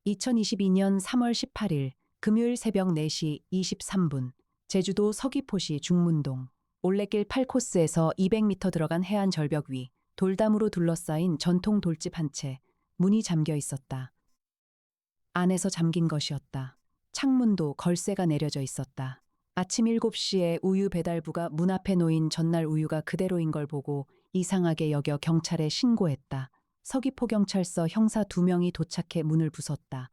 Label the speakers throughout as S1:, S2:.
S1: 2022년 3월 18일 금요일 새벽 4시 23분 제주도 서귀포시 중문동 올레길 8코스에서 200m 들어간 해안 절벽 위 돌담으로 둘러싸인 전통 돌집 한 채 문이 잠겨 있었다. 안에서 잠긴 것이었다. 창문도 걸쇠가 내려져 있었다. 아침 7시에 우유 배달부가 문 앞에 놓인 전날 우유가 그대로인 걸 보고 이상하게 여겨 경찰에 신고했다. 서귀포경찰서 형사 2명이 도착해 문을 부쉈다.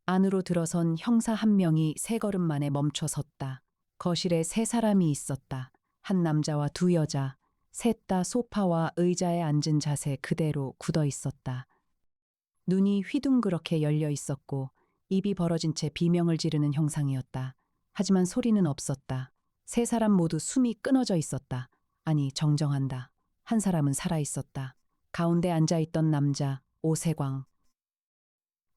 S1: 안으로 들어선 형사 1명이 3걸음 만에 멈춰 섰다. 거실에 3사람이 있었다. 한 남자와 2 여자, 셋 다 소파와 의자에 앉은 자세 그대로 굳어 있었다. 눈이 휘둥그렇게 열려 있었고 입이 벌어진 채 비명을 지르는 형상이었다. 하지만 소리는 없었다. 3사람 모두 숨이 끊어져 있었다. 아니, 정정한다. 한 사람은 살아 있었다. 가운데 앉아있던 남자, 오세광.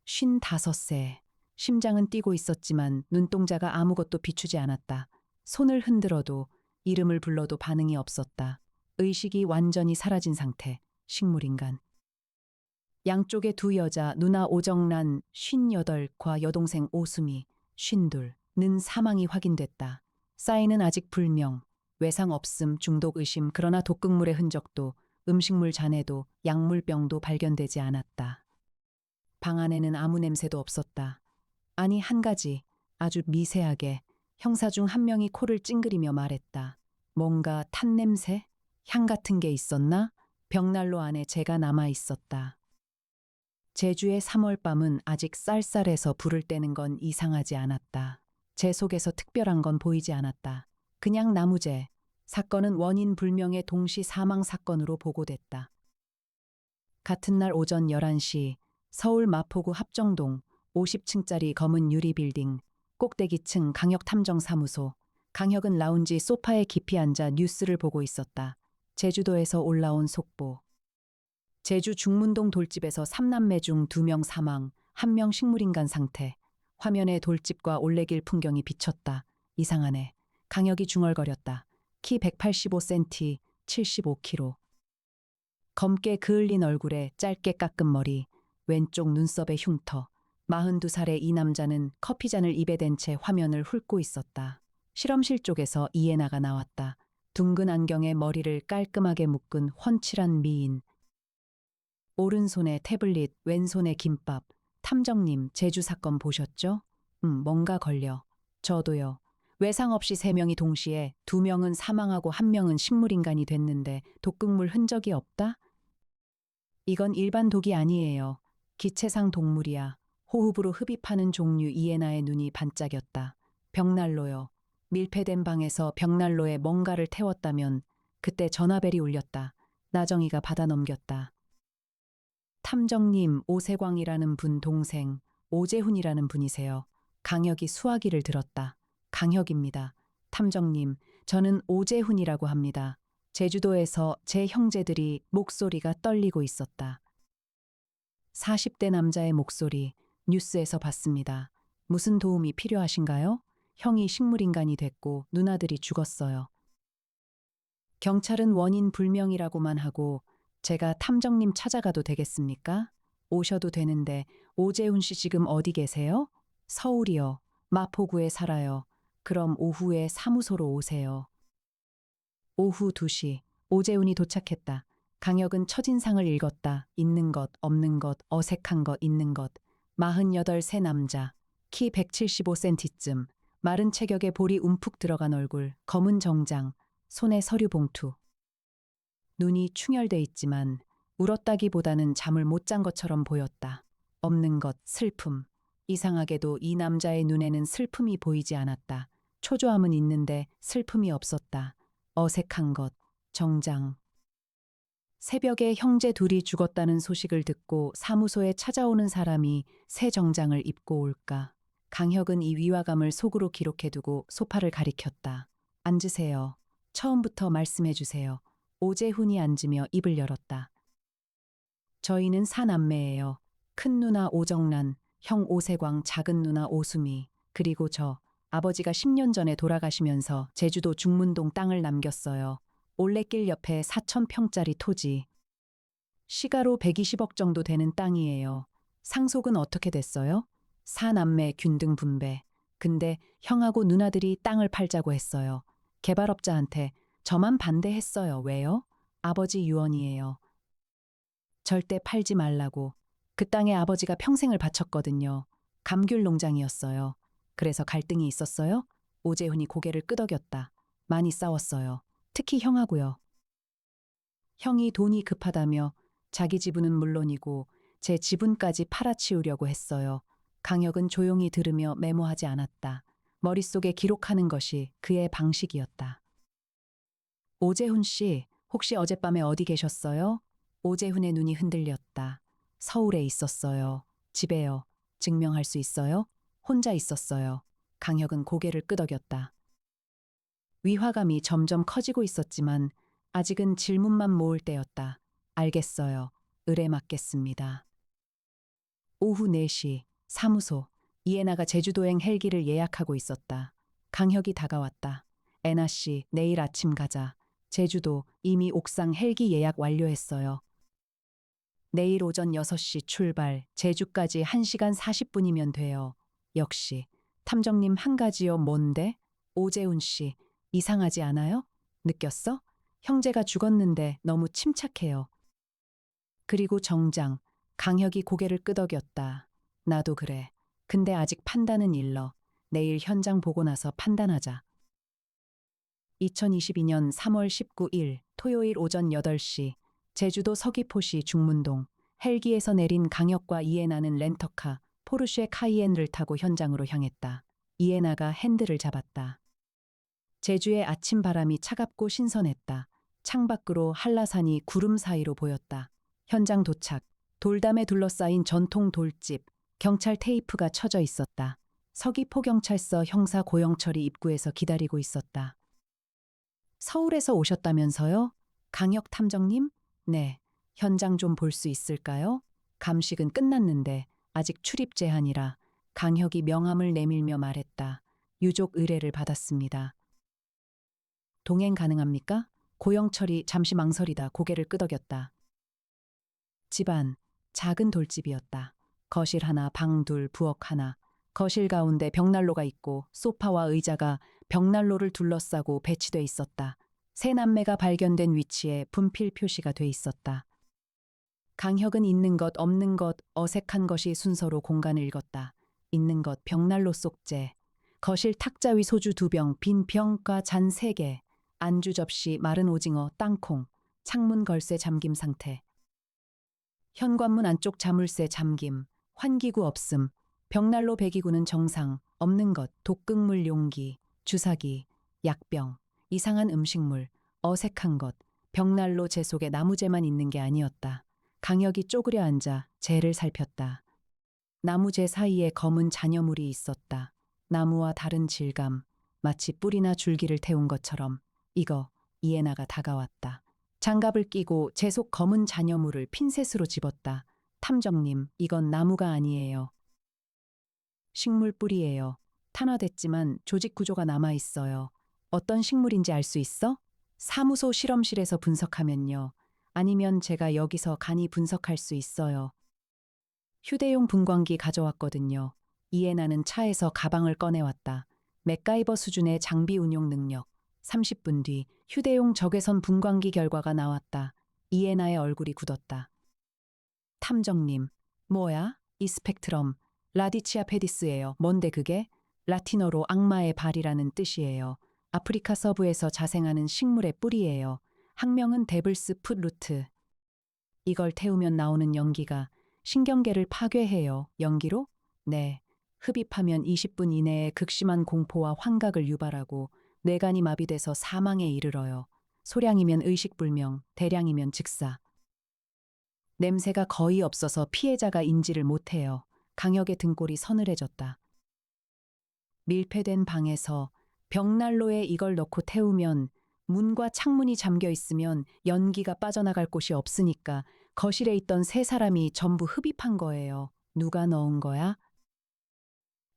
S1: 55세. 심장은 뛰고 있었지만 눈동자가 아무것도 비추지 않았다. 손을 흔들어도 이름을 불러도 반응이 없었다. 의식이 완전히 사라진 상태. 식물인간. 양쪽에 2 여자, 누나 오정란 58과 여동생 오수미 52는 사망이 확인됐다. 사인은 아직 불명. 외상 없음, 중독 의심, 그러나 독극물의 흔적도 음식물 잔해도 약물병도 발견되지 않았다. 방 안에는 아무 냄새도 없었다. 아니, 한 가지 아주 미세하게 형사 중 1명이 코를 찡그리며 말했다. 뭔가 탄 냄새? 향 같은 게 있었나? 벽난로 안에 재가 남아 있었다. 제주의 3월 밤은 아직 쌀쌀해서 불을 떼는 건 이상하지 않았다. 재 속에서 특별한 건 보이지 않았다. 그냥 나무재. 사건은 원인 불명의 동시 사망 사건으로 보고됐다. 같은 날 오전 11시 서울 마포구 합정동 50층짜리 검은 유리 빌딩 꼭대기층 강혁탐정사무소. 강혁은 라운지 소파에 깊이 앉아 뉴스를 보고 있었다. 제주도에서 올라온 속보. 제주 중문동 돌집에서 3남매 중 2명 사망, 1명 식물인간 상태. 화면에 돌집과 올레길 풍경이 비쳤다. 이상하네. 강혁이 중얼거렸다. 키 185cm, 75kg. 검게 그을린 얼굴에 짧게 깎은 머리, 왼쪽 눈썹에 흉터. 42살의 이 남자는 커피잔을 입에 댄 채 화면을 훑고 있었다. 실험실 쪽에서 이해나가 나왔다. 둥근 안경에 머리를 깔끔하게 묶은 훤칠한 미인. 오른손에 태블릿, 왼손에 김밥. 탐정님, 제주 사건 보셨죠? 뭔가 걸려. 저도요. 외상 없이 3명이 동시에 2명은 사망하고 1명은 식물인간이 됐는데 독극물 흔적이 없다? 이건 일반 독이 아니에요. 기체상 동물이야. 호흡으로 흡입하는 종류. 이에나의 눈이 반짝였다. 벽난로요. 밀폐된 방에서 벽난로에 뭔가를 태웠다면 그때 전화벨이 울렸다. 나정이가 받아 넘겼다. 탐정님, 오세광이라는 분 동생, 오재훈이라는 분이세요. 강혁이 수화기를 들었다. 강혁입니다. 탐정님, 저는 오재훈이라고 합니다. 제주도에서 제 형제들이 목소리가 떨리고 있었다. 40대 남자의 목소리, 뉴스에서 봤습니다. 무슨 도움이 필요하신가요? 형이 식물인간이 됐고 누나들이 죽었어요. 경찰은 원인 불명이라고만 하고 제가 탐정님 찾아가도 되겠습니까? 오셔도 되는데 오재훈 씨 지금 어디 계세요? 서울이요. 마포구에 살아요. 그럼 오후에 사무소로 오세요. 오후 2시 오재훈이 도착했다. 강혁은 첫인상을 읽었다. 있는 것, 없는 것, 어색한 것, 있는 것. 48 세 남자. 키 175cm쯤. 마른 체격에 볼이 움푹 들어간 얼굴. 검은 정장. 손에 서류 봉투. 눈이 충혈돼 있지만 울었다기보다는 잠을 못 잔 것처럼 보였다. 없는 것, 슬픔. 이상하게도 이 남자의 눈에는 슬픔이 보이지 않았다. 초조함은 있는데 슬픔이 없었다. 어색한 것, 정장. 새벽에 형제 둘이 죽었다는 소식을 듣고 사무소에 찾아오는 사람이 새 정장을 입고 올까. 강혁은 이 위화감을 속으로 기록해두고 소파를 가리켰다. 앉으세요. 처음부터 말씀해 주세요. 오재훈이 앉으며 입을 열었다. 저희는 4남매예요. 큰 누나 오정란, 형 오세광, 작은 누나 오수미, 그리고 저. 아버지가 10년 전에 돌아가시면서 제주도 중문동 땅을 남겼어요. 올레길 옆에 4,000평짜리 토지. 시가로 120억 정도 되는 땅이에요. 상속은 어떻게 됐어요? 사남매 균등 분배. 근데 형하고 누나들이 땅을 팔자고 했어요. 개발업자한테 저만 반대했어요. 왜요? 아버지 유언이에요. 절대 팔지 말라고. 그 땅에 아버지가 평생을 바쳤거든요. 감귤 농장이었어요. 그래서 갈등이 있었어요? 오재훈이 고개를 끄덕였다. 많이 싸웠어요. 특히 형하고요. 형이 돈이 급하다며 자기 지분은 물론이고 제 지분까지 팔아치우려고 했어요. 강혁은 조용히 들으며 메모하지 않았다. 머릿속에 기록하는 것이 그의 방식이었다. 오재훈 씨, 혹시 어젯밤에 어디 계셨어요? 오재훈의 눈이 흔들렸다. 서울에 있었어요. 집에요. 증명할 수 있어요? 혼자 있었어요. 강혁은 고개를 끄덕였다. 위화감이 점점 커지고 있었지만 아직은 질문만 모을 때였다. 알겠어요. 을에 맡겠습니다. 오후 4시 사무소. 이해나가 제주도행 헬기를 예약하고 있었다. 강혁이 다가왔다. 애나 씨, 내일 아침 가자. 제주도 이미 옥상 헬기 예약 완료했어요. 내일 오전 6시 출발. 제주까지 1시간 40분이면 돼요. 역시 탐정님 한 가지요. 뭔데? 오재훈 씨, 이상하지 않아요? 느꼈어? 형제가 죽었는데 너무 침착해요. 그리고 정장. 강혁이 고개를 끄덕였다. 나도 그래. 근데 아직 판단은 일러. 내일 현장 보고 나서 판단하자. 2022년 3월 19일 토요일 오전 8시 제주도 서귀포시 중문동 헬기에서 내린 강혁과 이해나는 렌터카 포르쉐 카이엔을 타고 현장으로 향했다. 이해나가 핸들을 잡았다. 제주의 아침 바람이 차갑고 신선했다. 창밖으로 한라산이 구름 사이로 보였다. 현장 도착. 돌담에 둘러싸인 전통 돌집, 경찰 테이프가 쳐져 있었다. 서귀포 경찰서 형사 고영철이 입구에서 기다리고 있었다. 서울에서 오셨다면서요? 강혁 탐정님? 네. 현장 좀 볼 수 있을까요? 감식은 끝났는데 아직 출입 제한이라 강혁이 명함을 내밀며 말했다. 유족 의뢰를 받았습니다. 동행 가능합니까? 고영철이 잠시 망설이다 고개를 끄덕였다. 집안, 작은 돌집이었다. 거실 하나, 방 둘, 부엌 하나. 거실 가운데 벽난로가 있고 소파와 의자가 벽난로를 둘러싸고 배치돼 있었다. 세 남매가 발견된 위치에 분필 표시가 돼 있었다. 강혁은 있는 것, 없는 것, 어색한 것이 순서로 공간을 읽었다. 있는 것, 벽난로 속재. 거실 탁자 위 소주 2병, 빈 병과 잔 3개. 안주 접시, 마른 오징어, 땅콩. 창문 걸쇠 잠김 상태. 현관문 안쪽 자물쇠 잠김, 환기구 없음, 벽난로 배기구는 정상, 없는 것, 독극물 용기, 주사기, 약병, 이상한 음식물, 어색한 것, 벽난로 재 속에 나무재만 있는 게 아니었다. 강혁이 쪼그려 앉아 재를 살폈다. 나무재 사이에 검은 잔여물이 있었다. 나무와 다른 질감, 마치 뿌리나 줄기를 태운 것처럼. 이거, 이해나가 다가왔다. 장갑을 끼고 재 속 검은 잔여물을 핀셋으로 집었다. 탐정님, 이건 나무가 아니에요. 식물 뿌리예요. 탄화됐지만 조직 구조가 남아 있어요. 어떤 식물인지 알 수 있어? 사무소 실험실에서 분석하면요. 아니면 제가 여기서 간이 분석할 수 있어요. 휴대용 분광기 가져왔거든요. 이해나는 차에서 가방을 꺼내왔다. 맥가이버 수준의 장비 운용 능력. 30분 뒤 휴대용 적외선 분광기 결과가 나왔다. 이해나의 얼굴이 굳었다. 탐정님, 뭐야? 이 스펙트럼. 라디치아 페디스예요. 뭔데 그게? 라틴어로 악마의 발이라는 뜻이에요. 아프리카 서부에서 자생하는 식물의 뿌리예요. 학명은 데블스 풋루트. 이걸 태우면 나오는 연기가 신경계를 파괴해요. 연기로? 네. 흡입하면 20분 이내에 극심한 공포와 환각을 유발하고 뇌간이 마비돼서 사망에 이르러요. 소량이면 의식불명, 대량이면 즉사. 냄새가 거의 없어서 피해자가 인지를 못해요. 강혁의 등골이 서늘해졌다. 밀폐된 방에서 벽난로에 이걸 넣고 태우면 문과 창문이 잠겨 있으면 연기가 빠져나갈 곳이 없으니까 거실에 있던 세 사람이 전부 흡입한 거예요. 누가 넣은 거야?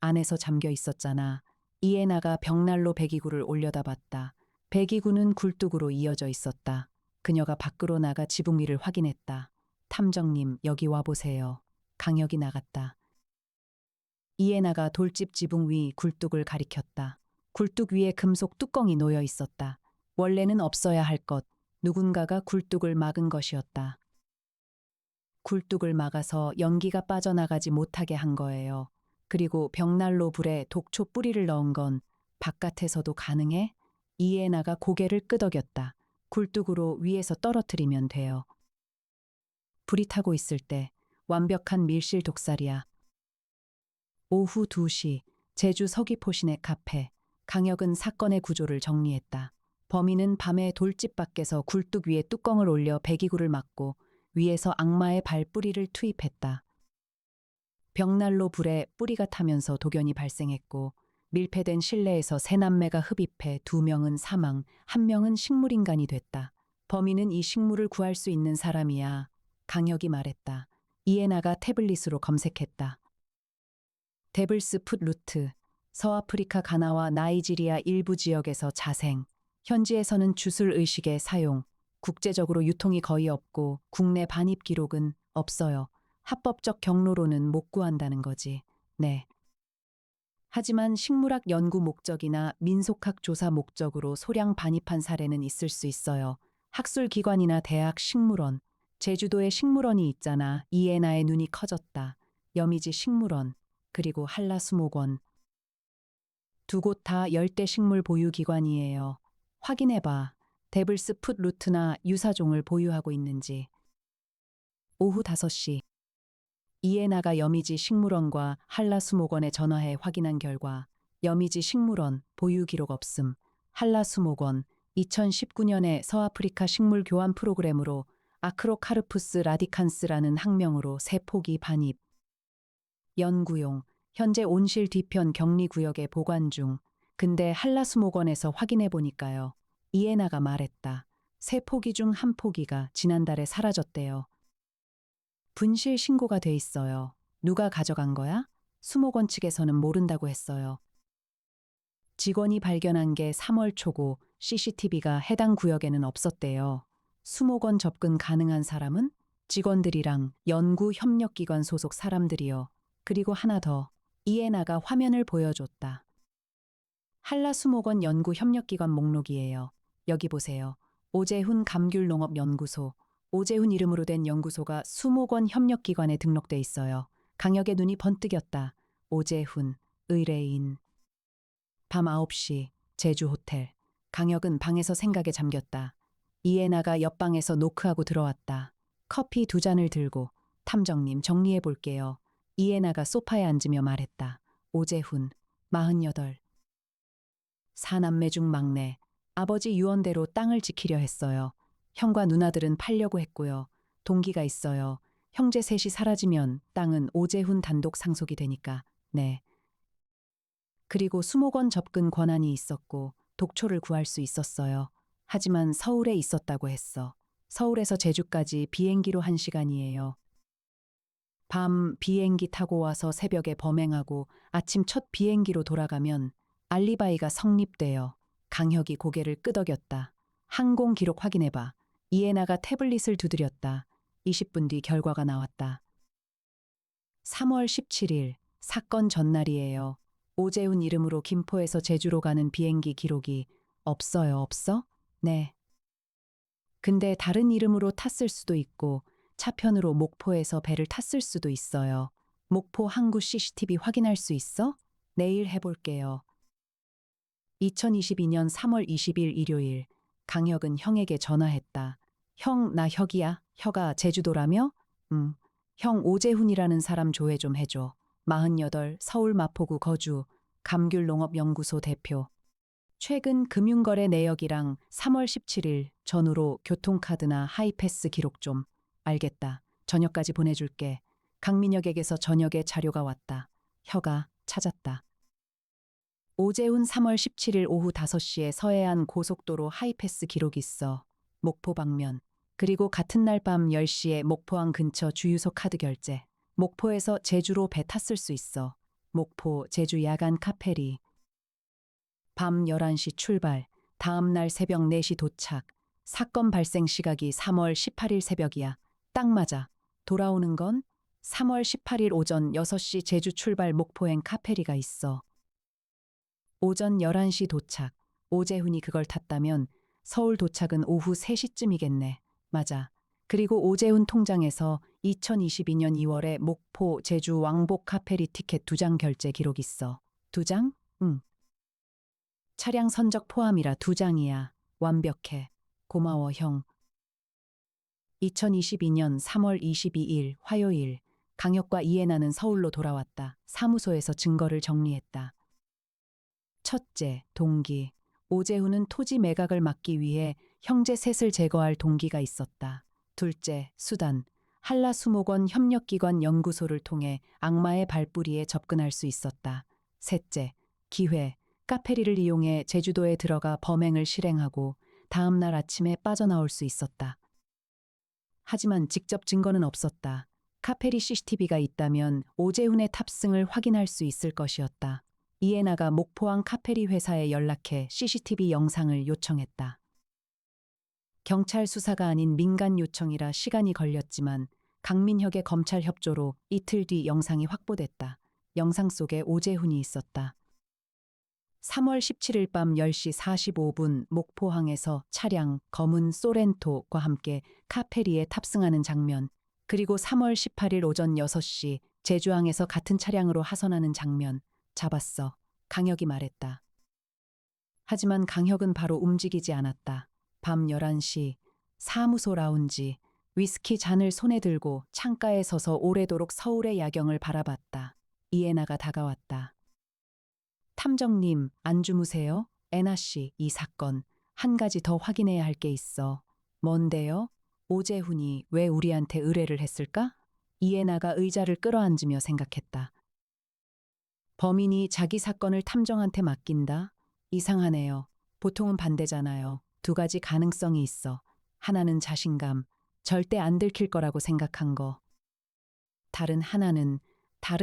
S1: 안에서 잠겨 있었잖아. 이해나가 벽난로 배기구를 올려다 봤다. 배기구는 굴뚝으로 이어져 있었다. 그녀가 밖으로 나가 지붕 위를 확인했다. 탐정님, 여기 와보세요. 강혁이 나갔다. 이해나가 돌집 지붕 위 굴뚝을 가리켰다. 굴뚝 위에 금속 뚜껑이 놓여 있었다. 원래는 없어야 할 것, 누군가가 굴뚝을 막은 것이었다. 굴뚝을 막아서 연기가 빠져나가지 못하게 한 거예요. 그리고 벽난로 불에 독초 뿌리를 넣은 건 바깥에서도 가능해? 이해나가 고개를 끄덕였다. 굴뚝으로 위에서 떨어뜨리면 돼요. 불이 타고 있을 때 완벽한 밀실 독살이야. 오후 2시 제주 서귀포시내 카페. 강혁은 사건의 구조를 정리했다. 범인은 밤에 돌집 밖에서 굴뚝 위에 뚜껑을 올려 배기구를 막고 위에서 악마의 발뿌리를 투입했다. 벽난로 불에 뿌리가 타면서 돌연이 발생했고 밀폐된 실내에서 세 남매가 흡입해 2명은 사망, 1명은 식물인간이 됐다. 범인은 이 식물을 구할 수 있는 사람이야. 강혁이 말했다. 이해나가 태블릿으로 검색했다. 데블스 풋 루트, 서아프리카 가나와 나이지리아 일부 지역에서 자생, 현지에서는 주술 의식의 사용, 국제적으로 유통이 거의 없고 국내 반입 기록은 없어요. 합법적 경로로는 못 구한다는 거지. 네. 하지만 식물학 연구 목적이나 민속학 조사 목적으로 소량 반입한 사례는 있을 수 있어요. 학술기관이나 대학 식물원, 제주도에 식물원이 있잖아. 이해나의 눈이 커졌다. 여미지 식물원, 그리고 한라수목원. 두 곳 다 열대식물 보유기관이에요. 확인해봐. 데블스 풋 루트나 유사종을 보유하고 있는지. 오후 5시. 이해나가 여미지 식물원과 한라수목원에 전화해 확인한 결과 여미지 식물원 보유 기록 없음. 한라수목원 2019년에 서아프리카 식물 교환 프로그램으로 아크로카르푸스 라디칸스라는 학명으로 세 포기 반입. 연구용, 현재 온실 뒤편 격리구역에 보관 중. 근데 한라수목원에서 확인해 보니까요. 이해나가 말했다. 세 포기 중 한 포기가 지난달에 사라졌대요. 분실 신고가 돼 있어요. 누가 가져간 거야? 수목원 측에서는 모른다고 했어요. 직원이 발견한 게 3월 초고 CCTV가 해당 구역에는 없었대요. 수목원 접근 가능한 사람은 직원들이랑 연구협력기관 소속 사람들이요. 그리고 하나 더. 이해나가 화면을 보여줬다. 한라수목원 연구협력기관 목록이에요. 여기 보세요. 오재훈 감귤농업연구소. 오재훈 이름으로 된 연구소가 수목원 협력기관에 등록돼 있어요. 강혁의 눈이 번뜩였다. 오재훈, 의뢰인. 밤 9시, 제주호텔. 강혁은 방에서 생각에 잠겼다. 이해나가 옆방에서 노크하고 들어왔다. 커피 2잔을 들고, 탐정님 정리해 볼게요. 이해나가 소파에 앉으며 말했다. 오재훈, 48. 사남매 중 막내. 아버지 유언대로 땅을 지키려 했어요. 형과 누나들은 팔려고 했고요. 동기가 있어요. 형제 셋이 사라지면 땅은 오재훈 단독 상속이 되니까. 네. 그리고 수목원 접근 권한이 있었고 독초를 구할 수 있었어요. 하지만 서울에 있었다고 했어. 서울에서 제주까지 비행기로 1시간이에요. 밤 비행기 타고 와서 새벽에 범행하고 아침 첫 비행기로 돌아가면 알리바이가 성립돼요. 강혁이 고개를 끄덕였다. 항공 기록 확인해봐. 이해나가 태블릿을 두드렸다. 20분 뒤 결과가 나왔다. 3월 17일, 사건 전날이에요. 오재훈 이름으로 김포에서 제주로 가는 비행기 기록이 없어요, 없어? 네. 근데 다른 이름으로 탔을 수도 있고 차편으로 목포에서 배를 탔을 수도 있어요. 목포 항구 CCTV 확인할 수 있어? 내일 해볼게요. 2022년 3월 20일 일요일, 강혁은 형에게 전화했다. 형, 나 혁이야. 혁아, 제주도라며? 형 오재훈이라는 사람 조회 좀 해줘. 48, 서울 마포구 거주, 감귤농업연구소 대표. 최근 금융거래 내역이랑 3월 17일 전후로 교통카드나 하이패스 기록 좀. 알겠다. 저녁까지 보내줄게. 강민혁에게서 저녁에 자료가 왔다. 혁아, 찾았다. 오재훈 3월 17일 오후 5시에 서해안 고속도로 하이패스 기록 있어. 목포 방면. 그리고 같은 날 밤 10시에 목포항 근처 주유소 카드 결제. 목포에서 제주로 배 탔을 수 있어. 목포, 제주 야간 카페리. 밤 11시 출발. 다음 날 새벽 4시 도착. 사건 발생 시각이 3월 18일 새벽이야. 딱 맞아. 돌아오는 건 3월 18일 오전 6시 제주 출발 목포행 카페리가 있어. 오전 11시 도착. 오재훈이 그걸 탔다면 서울 도착은 오후 3시쯤이겠네. 맞아. 그리고 오재훈 통장에서 2022년 2월에 목포, 제주 왕복 카페리 티켓 2장 결제 기록 있어. 2장? 응. 차량 선적 포함이라 2장이야. 완벽해. 고마워, 형. 2022년 3월 22일 화요일. 강혁과 이해나는 서울로 돌아왔다. 사무소에서 증거를 정리했다. 첫째, 동기. 오재훈은 토지 매각을 막기 위해 형제 셋을 제거할 동기가 있었다. 둘째, 수단. 한라수목원 협력기관 연구소를 통해 악마의 발뿌리에 접근할 수 있었다. 셋째, 기회. 카페리를 이용해 제주도에 들어가 범행을 실행하고 다음 날 아침에 빠져나올 수 있었다. 하지만 직접 증거는 없었다. 카페리 CCTV가 있다면 오재훈의 탑승을 확인할 수 있을 것이었다. 이해나가 목포항 카페리 회사에 연락해 CCTV 영상을 요청했다. 경찰 수사가 아닌 민간 요청이라 시간이 걸렸지만 강민혁의 검찰 협조로 이틀 뒤 영상이 확보됐다. 영상 속에 오재훈이 있었다. 3월 17일 밤 10시 45분 목포항에서 차량 검은 소렌토과 함께 카페리에 탑승하는 장면, 그리고 3월 18일 오전 6시 제주항에서 같은 차량으로 하선하는 장면, 잡았어. 강혁이 말했다. 하지만 강혁은 바로 움직이지 않았다. 밤 11시 사무소 라운지, 위스키 잔을 손에 들고 창가에 서서 오래도록 서울의 야경을 바라봤다. 이해나가 다가왔다. 탐정님, 안 주무세요? 애나씨, 이 사건 한 가지 더 확인해야 할 게 있어. 뭔데요? 오재훈이 왜 우리한테 의뢰를 했을까? 이해나가 의자를 끌어앉으며 생각했다. 범인이 자기 사건을 탐정한테 맡긴다? 이상하네요. 보통은 반대잖아요. 두 가지 가능성이 있어. 하나는 자신감, 절대 안 들킬 거라고 생각한 거. 다른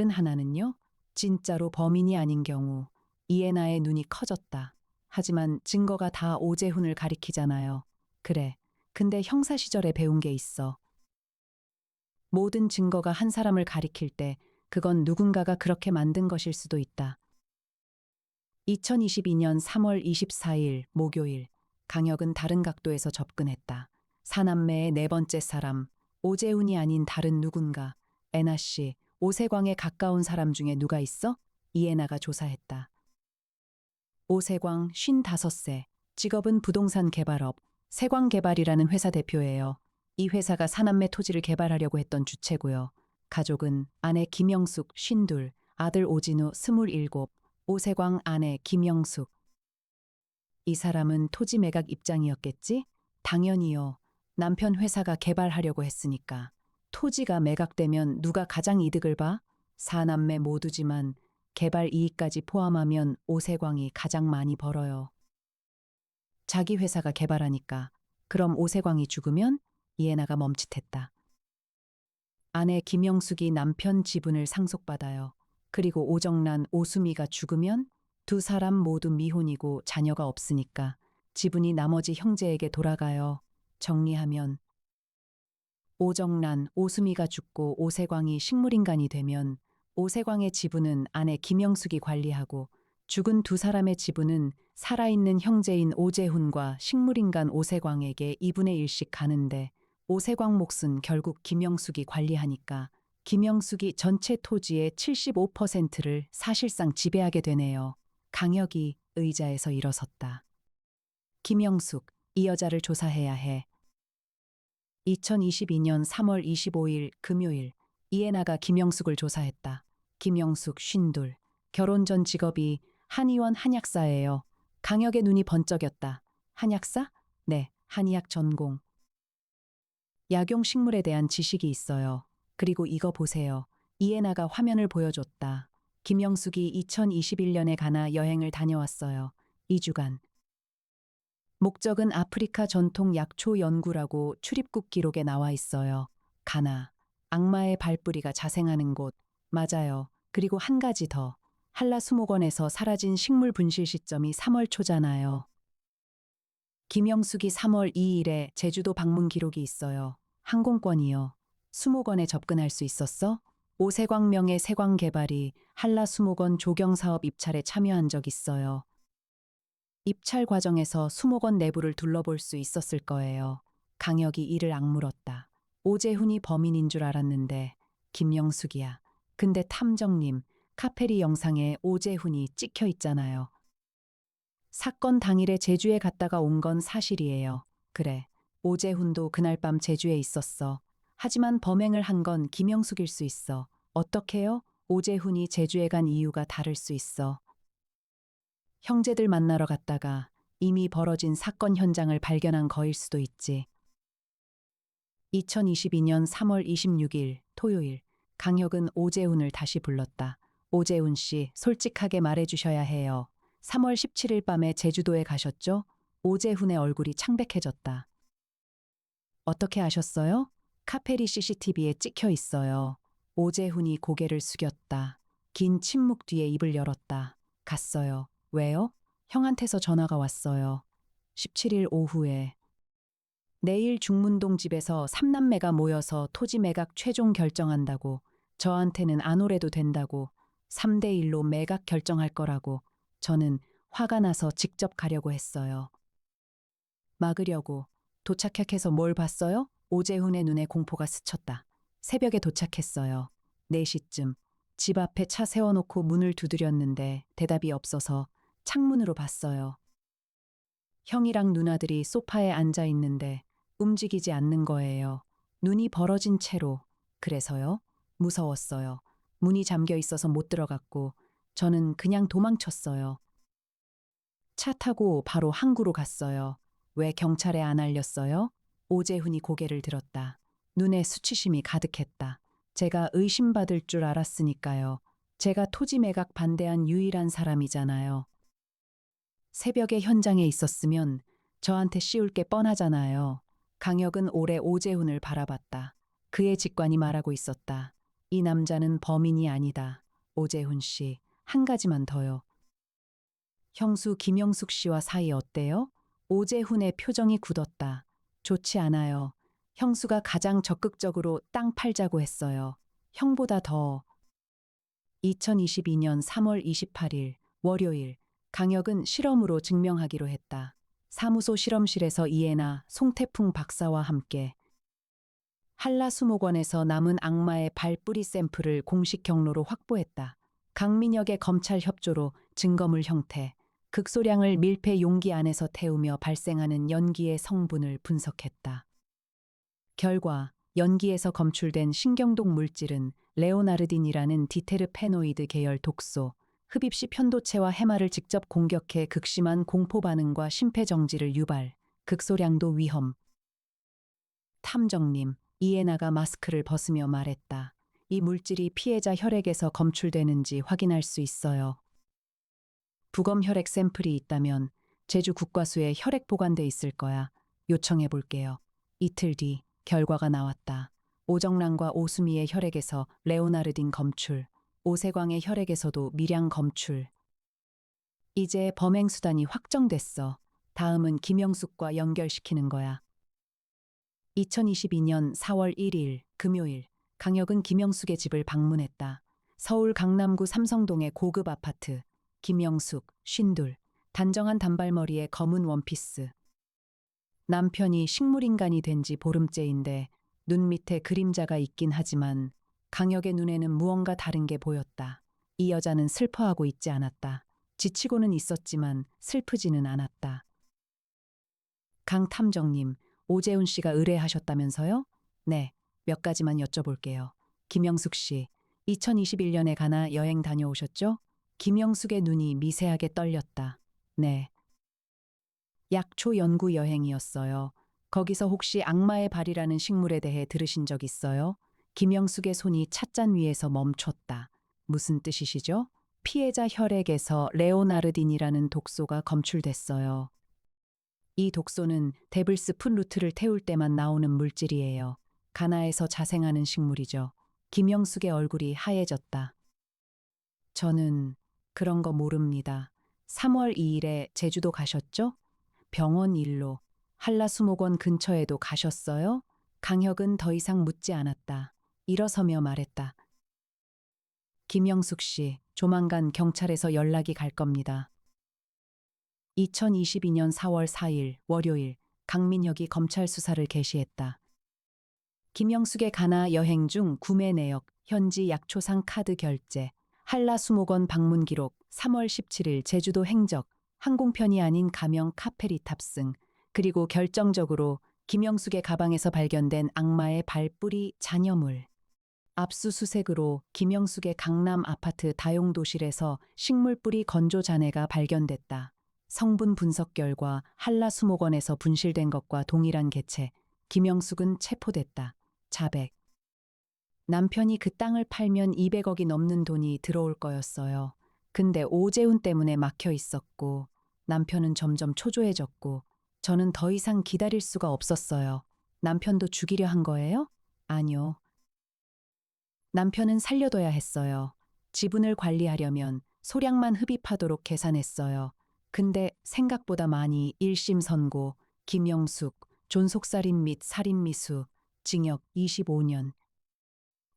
S1: 하나는요? 진짜로 범인이 아닌 경우. 이해나의 눈이 커졌다. 하지만 증거가 다 오재훈을 가리키잖아요. 그래. 근데 형사 시절에 배운 게 있어. 모든 증거가 한 사람을 가리킬 때 그건 누군가가 그렇게 만든 것일 수도 있다. 2022년 3월 24일 목요일, 강혁은 다른 각도에서 접근했다. 사남매의 네 번째 사람, 오재훈이 아닌 다른 누군가. 애나씨, 오세광에 가까운 사람 중에 누가 있어? 이해나가 조사했다. 오세광 55세, 직업은 부동산 개발업, 세광개발이라는 회사 대표예요. 이 회사가 사남매 토지를 개발하려고 했던 주체고요. 가족은 아내 김영숙 52, 아들 오진우 27, 오세광 아내 김영숙. 이 사람은 토지 매각 입장이었겠지? 당연히요. 남편 회사가 개발하려고 했으니까. 토지가 매각되면 누가 가장 이득을 봐? 사남매 모두지만 개발 이익까지 포함하면 오세광이 가장 많이 벌어요. 자기 회사가 개발하니까. 그럼 오세광이 죽으면? 이해나가 멈칫했다. 아내 김영숙이 남편 지분을 상속받아요. 그리고 오정란, 오수미가 죽으면 두 사람 모두 미혼이고 자녀가 없으니까 지분이 나머지 형제에게 돌아가요. 정리하면 오정란, 오수미가 죽고 오세광이 식물인간이 되면 오세광의 지분은 아내 김영숙이 관리하고 죽은 두 사람의 지분은 살아있는 형제인 오재훈과 식물인간 오세광에게 2분의 1씩 가는데 오세광 몫은 결국 김영숙이 관리하니까 김영숙이 전체 토지의 75%를 사실상 지배하게 되네요. 강혁이 의자에서 일어섰다. 김영숙, 이 여자를 조사해야 해. 2022년 3월 25일 금요일, 이해나가 김영숙을 조사했다. 김영숙 52, 결혼 전 직업이 한의원 한약사예요. 강혁의 눈이 번쩍였다. 한약사? 네, 한의학 전공. 약용식물에 대한 지식이 있어요. 그리고 이거 보세요. 이해나가 화면을 보여줬다. 김영숙이 2021년에 가나 여행을 다녀왔어요. 2주간. 목적은 아프리카 전통 약초 연구라고 출입국 기록에 나와 있어요. 가나. 악마의 발뿌리가 자생하는 곳. 맞아요. 그리고 한 가지 더. 한라수목원에서 사라진 식물 분실 시점이 3월 초잖아요. 김영숙이 3월 2일에 제주도 방문 기록이 있어요. 항공권이요. 수목원에 접근할 수 있었어? 오세광명의 세광개발이 한라수목원 조경사업 입찰에 참여한 적 있어요. 입찰 과정에서 수목원 내부를 둘러볼 수 있었을 거예요. 강혁이 이를 악물었다. 오재훈이 범인인 줄 알았는데 김영숙이야. 근데 탐정님, 카페리 영상에 오재훈이 찍혀 있잖아요. 사건 당일에 제주에 갔다가 온 건 사실이에요. 그래, 오재훈도 그날 밤 제주에 있었어. 하지만 범행을 한 건 김영숙일 수 있어. 어떻게요? 오재훈이 제주에 간 이유가 다를 수 있어. 형제들 만나러 갔다가 이미 벌어진 사건 현장을 발견한 거일 수도 있지. 2022년 3월 26일 토요일, 강혁은 오재훈을 다시 불렀다. 오재훈 씨, 솔직하게 말해주셔야 해요. 3월 17일 밤에 제주도에 가셨죠? 오재훈의 얼굴이 창백해졌다. 어떻게 아셨어요? 카페리 CCTV에 찍혀 있어요. 오재훈이 고개를 숙였다. 긴 침묵 뒤에 입을 열었다. 갔어요. 왜요? 형한테서 전화가 왔어요. 17일 오후에. 내일 중문동 집에서 삼남매가 모여서 토지 매각 최종 결정한다고. 저한테는 안 오래도 된다고. 3대1로 매각 결정할 거라고. 저는 화가 나서 직접 가려고 했어요. 막으려고. 도착해서 뭘 봤어요? 오재훈의 눈에 공포가 스쳤다. 새벽에 도착했어요. 4시쯤. 집 앞에 차 세워놓고 문을 두드렸는데 대답이 없어서 창문으로 봤어요. 형이랑 누나들이 소파에 앉아 있는데 움직이지 않는 거예요. 눈이 벌어진 채로. 그래서요? 무서웠어요. 문이 잠겨 있어서 못 들어갔고 저는 그냥 도망쳤어요. 차 타고 바로 항구로 갔어요. 왜 경찰에 안 알렸어요? 오재훈이 고개를 들었다. 눈에 수치심이 가득했다. 제가 의심받을 줄 알았으니까요. 제가 토지 매각 반대한 유일한 사람이잖아요. 새벽에 현장에 있었으면 저한테 씌울 게 뻔하잖아요. 강혁은 오래 오재훈을 바라봤다. 그의 직관이 말하고 있었다. 이 남자는 범인이 아니다. 오재훈 씨, 한 가지만 더요. 형수 김영숙 씨와 사이 어때요? 오재훈의 표정이 굳었다. 좋지 않아요. 형수가 가장 적극적으로 땅 팔자고 했어요. 형보다 더. 2022년 3월 28일 월요일 강혁은 실험으로 증명하기로 했다. 사무소 실험실에서 이해나 송태풍 박사와 함께 한라수목원에서 남은 악마의 발뿌리 샘플을 공식 경로로 확보했다. 강민혁의 검찰 협조로 증거물 형태, 극소량을 밀폐 용기 안에서 태우며 발생하는 연기의 성분을 분석했다. 결과 연기에서 검출된 신경독 물질은 레오나르딘이라는 디테르페노이드 계열 독소, 흡입 시 편도체와 해마를 직접 공격해 극심한 공포 반응과 심폐정지를 유발, 극소량도 위험. 탐정님, 이에나가 마스크를 벗으며 말했다. 이 물질이 피해자 혈액에서 검출되는지 확인할 수 있어요. 부검 혈액 샘플이 있다면 제주 국과수에 혈액 보관돼 있을 거야. 요청해 볼게요. 이틀 뒤 결과가 나왔다. 오정란과 오수미의 혈액에서 레오나르딘 검출, 오세광의 혈액에서도 미량 검출. 이제 범행 수단이 확정됐어. 다음은 김영숙과 연결시키는 거야. 2022년 4월 1일 금요일 강혁은 김영숙의 집을 방문했다. 서울 강남구 삼성동의 고급 아파트. 김영숙, 52, 단정한 단발머리에 검은 원피스. 남편이 식물인간이 된 지 보름째인데 눈 밑에 그림자가 있긴 하지만 강혁의 눈에는 무언가 다른 게 보였다. 이 여자는 슬퍼하고 있지 않았다. 지치고는 있었지만 슬프지는 않았다. 강 탐정님, 오재훈 씨가 의뢰하셨다면서요? 네, 몇 가지만 여쭤볼게요. 김영숙 씨, 2021년에 가나 여행 다녀오셨죠? 김영숙의 눈이 미세하게 떨렸다. 네. 약초 연구 여행이었어요. 거기서 혹시 악마의 발이라는 식물에 대해 들으신 적 있어요? 김영숙의 손이 찻잔 위에서 멈췄다. 무슨 뜻이시죠? 피해자 혈액에서 레오나르딘이라는 독소가 검출됐어요. 이 독소는 데블스 풋루트를 태울 때만 나오는 물질이에요. 가나에서 자생하는 식물이죠. 김영숙의 얼굴이 하얘졌다. 저는 그런 거 모릅니다. 3월 2일에 제주도 가셨죠? 병원 일로. 한라수목원 근처에도 가셨어요? 강혁은 더 이상 묻지 않았다. 일어서며 말했다. 김영숙 씨, 조만간 경찰에서 연락이 갈 겁니다. 2022년 4월 4일 월요일 강민혁이 검찰 수사를 개시했다. 김영숙의 가나 여행 중 구매 내역, 현지 약초상 카드 결제, 한라수목원 방문 기록, 3월 17일 제주도 행적, 항공편이 아닌 가명 카페리 탑승, 그리고 결정적으로 김영숙의 가방에서 발견된 악마의 발뿌리 잔여물. 압수수색으로 김영숙의 강남 아파트 다용도실에서 식물뿌리 건조 잔해가 발견됐다. 성분 분석 결과 한라수목원에서 분실된 것과 동일한 개체, 김영숙은 체포됐다. 자백. 남편이 그 땅을 팔면 200억이 넘는 돈이 들어올 거였어요. 근데 오재훈 때문에 막혀 있었고, 남편은 점점 초조해졌고, 저는 더 이상 기다릴 수가 없었어요. 남편도 죽이려 한 거예요? 아니요. 남편은 살려둬야 했어요. 지분을 관리하려면 소량만 흡입하도록 계산했어요. 근데 생각보다 많이 1심 선고, 김영숙, 존속살인 및 살인미수, 징역 25년.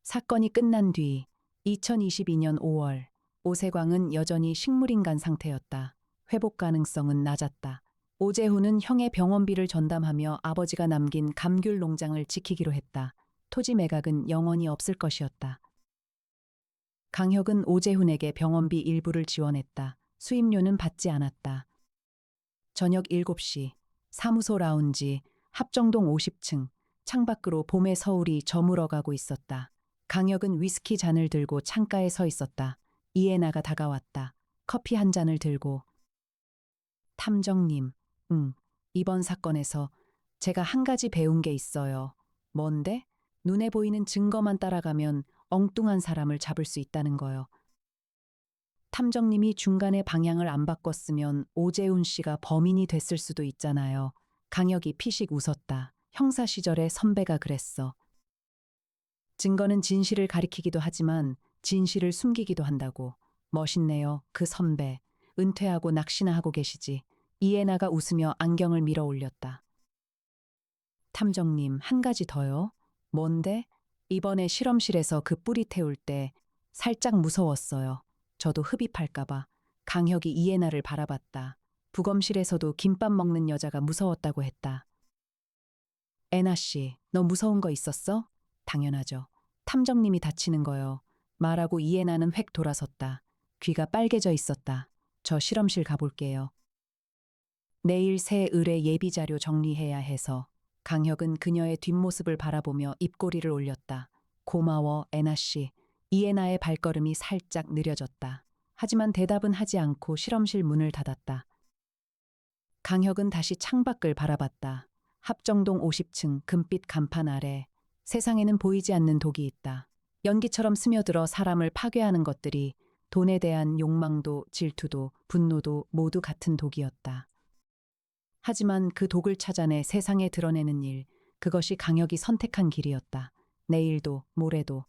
S1: 사건이 끝난 뒤 2022년 5월 오세광은 여전히 식물인간 상태였다. 회복 가능성은 낮았다. 오재훈은 형의 병원비를 전담하며 아버지가 남긴 감귤 농장을 지키기로 했다. 토지 매각은 영원히 없을 것이었다. 강혁은 오재훈에게 병원비 일부를 지원했다. 수임료는 받지 않았다. 저녁 7시 사무소 라운지 합정동 50층 창밖으로 봄의 서울이 저물어가고 있었다. 강혁은 위스키 잔을 들고 창가에 서 있었다. 이해나가 다가왔다. 커피 한 잔을 들고. 탐정님, 이번 사건에서 제가 한 가지 배운 게 있어요. 뭔데? 눈에 보이는 증거만 따라가면 엉뚱한 사람을 잡을 수 있다는 거요. 탐정님이 중간에 방향을 안 바꿨으면 오재훈 씨가 범인이 됐을 수도 있잖아요. 강혁이 피식 웃었다. 형사 시절에 선배가 그랬어. 증거는 진실을 가리키기도 하지만 진실을 숨기기도 한다고. 멋있네요. 그 선배. 은퇴하고 낚시나 하고 계시지. 이해나가 웃으며 안경을 밀어 올렸다. 탐정님, 한 가지 더요. 뭔데? 이번에 실험실에서 그 뿌리 태울 때 살짝 무서웠어요. 저도 흡입할까봐. 강혁이 이해나를 바라봤다. 부검실에서도 김밥 먹는 여자가 무서웠다고 했다. 애나 씨, 너 무서운 거 있었어? 당연하죠. 탐정님이 다치는 거요. 말하고 이해나는 획 돌아섰다. 귀가 빨개져 있었다. 저 실험실 가볼게요. 내일 새 의뢰 예비 자료 정리해야 해서. 강혁은 그녀의 뒷모습을 바라보며 입꼬리를 올렸다. 고마워, 애나 씨. 이해나의 발걸음이 살짝 느려졌다. 하지만 대답은 하지 않고 실험실 문을 닫았다. 강혁은 다시 창밖을 바라봤다. 합정동 50층 금빛 간판 아래 세상에는 보이지 않는 독이 있다. 연기처럼 스며들어 사람을 파괴하는 것들이 돈에 대한 욕망도 질투도 분노도 모두 같은 독이었다. 하지만 그 독을 찾아내 세상에 드러내는 일, 그것이 강혁이 선택한 길이었다. 내일도 모레도